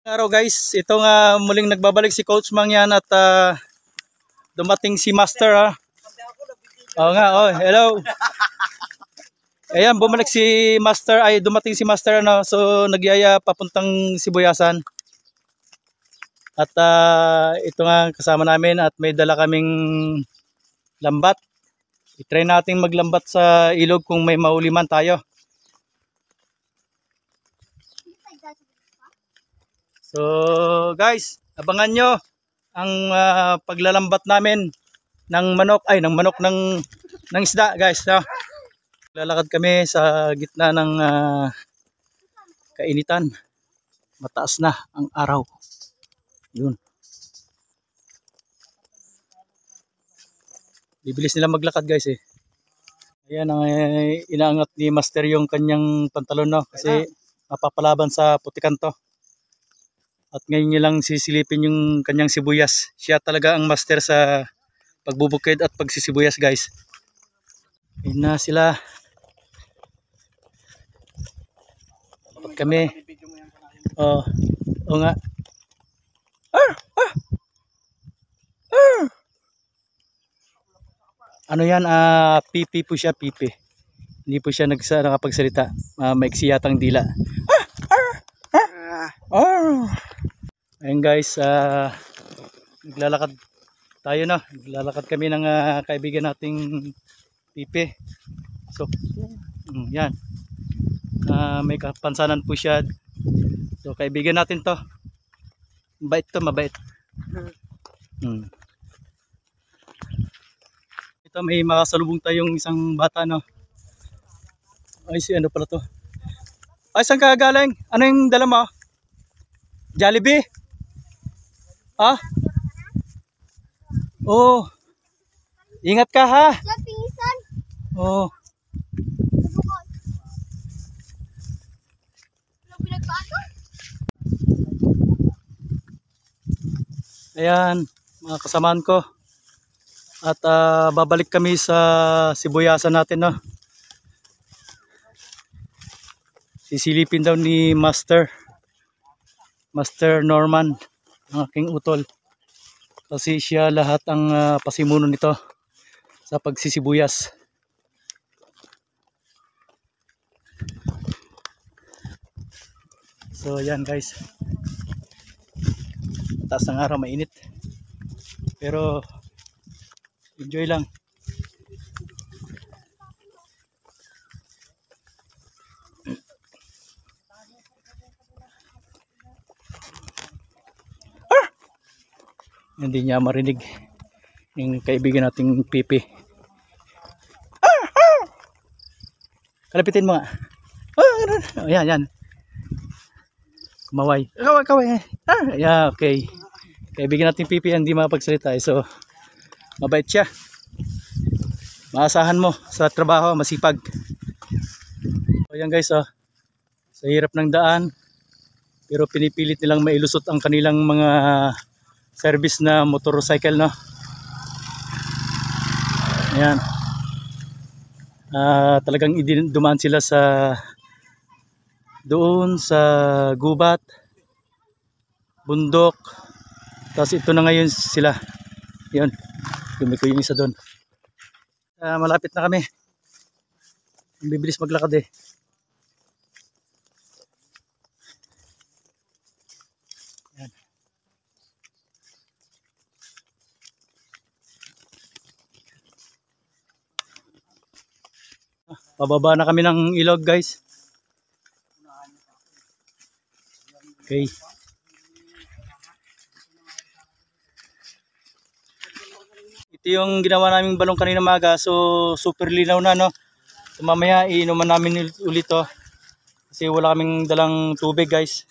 Araw guys, ito nga muling nagbabalik si Coach Mang yan at dumating si Master ha. Oo nga, oh, hello. Ayan, bumalik si Master, ay dumating si Master ano, so nagyaya papuntang Sibuyasan. At ito nga kasama namin at may dala kaming lambat. I-try natin maglambat sa ilog kung may mauliman tayo. So guys, abangan nyo ang paglalambat namin ng manok, ng isda guys. No? Lalakad kami sa gitna ng kainitan. Mataas na ang araw. Yun. Bibilis nila maglakad guys eh. Ayan ang inaangat ni Master yung kanyang pantalon no kasi mapapalaban sa putikan to. At ngayon niya lang sisilipin yung kanyang sibuyas. Siya talaga ang master sa pagbubukid at pagsisibuyas guys. Ayun na sila. Dapat kami. Oh, o nga. Ano yan? Pipi po siya, pipi. Hindi po siya nakapagsalita. Maiksi yatang dila. Ayun guys, naglalakad tayo na. Naglalakad kami ng kaibigan nating pipi. So, yan. May kapansanan po siya. So, kaibigan natin to. Mabait to, mabait. Ito, may makasalubong tayong isang bata, no? Ay, si ano pala to? Ay, saan ka galing? Ano yung dala mo? Jollibee? Ah? Oh. Ingat ka ha. Oh. Ayan, mga kasamaan ko. At babalik kami sa Sibuyasan natin, no. Sisilipin daw ni Master Norman ang aking utol. Kasi siya lahat ang pasimuno nito sa pagsisibuyas. So ayan guys. Taas ng araw, mainit. Pero enjoy lang. Hindi niya marinig yung kaibigan nating pipi. Kalapitin mo nga. Ayan, yan. Kumaway. Kaway. Yeah, okay. Kaibigan nating pipi hindi makapagsalita. So, mabait siya. Maasahan mo sa trabaho, masipag. So, ayan guys, sa hirap ng daan. Pero pinipilit nilang mailusot ang kanilang mga service na motorcycle, no? Ayan. Talagang dumaan sila sa doon sa gubat, bundok. Tapos ito na ngayon sila. Yun. Lumiko yung isa doon. Malapit na kami. Bibilis maglakad eh. Pababa na kami ng ilog guys. Okay. Ito yung ginawa naming balong kanina maga. So super linaw na, no. So, mamaya iinuman namin ulit to. Kasi wala kaming dalang tubig guys.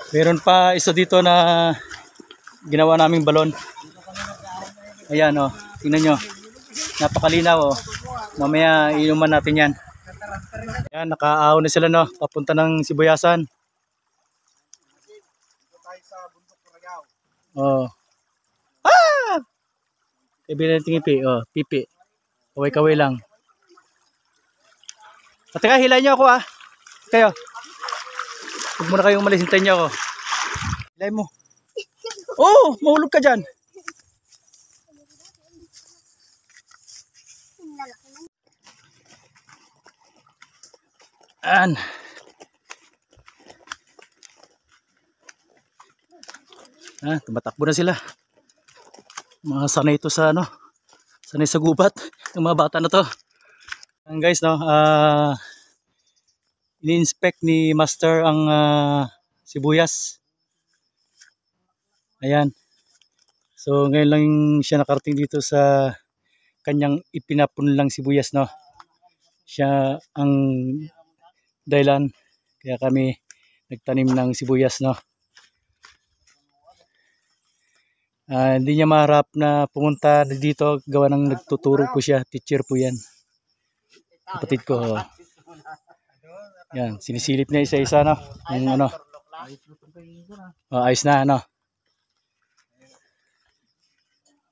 Meron pa isa dito na ginawa naming balon. Ayan o. Tingnan nyo. Napakalinaw oh. Mamaya inuman natin yan. Yan, nakaahaw na sila, no. Papunta ng Sibuyasan. Oh. Kaibigan natin pipi. Oh, pipi. Kaway-kaway lang. At teka, hilay nyo ako ah. kayo. Huwag muna kayong umalis. Hintayin niyo ako. Ilay mo. Oh, mahulog ka dyan. An. Tumatakbo na sila. Mga sanay ito sa ano, sanay sa gubat ng mga bata na to. Guys, no, ini-inspect ni Master ang sibuyas. Ayan. So ngayon lang siya nakarating dito sa kanyang ipinapun lang sibuyas, no. Siya ang dahilan kaya kami nagtanim ng sibuyas, no. Hindi niya maharap na pumunta dito gawa ng nagtuturo po siya, teacher po yan. Kapatid ko. Oh. Yan, sinisilip niya isa-isa, no. Yung ano. Ayos na, ano.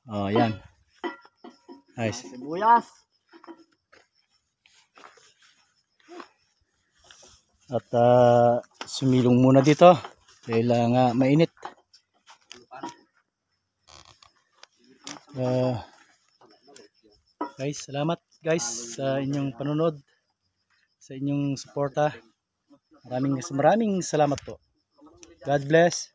Oh, yan. Ayos. Sibuyas. At sumilong muna dito dahil nga mainit. Guys, salamat guys sa inyong panunod, sa inyong suporta. Maraming salamat po. God bless.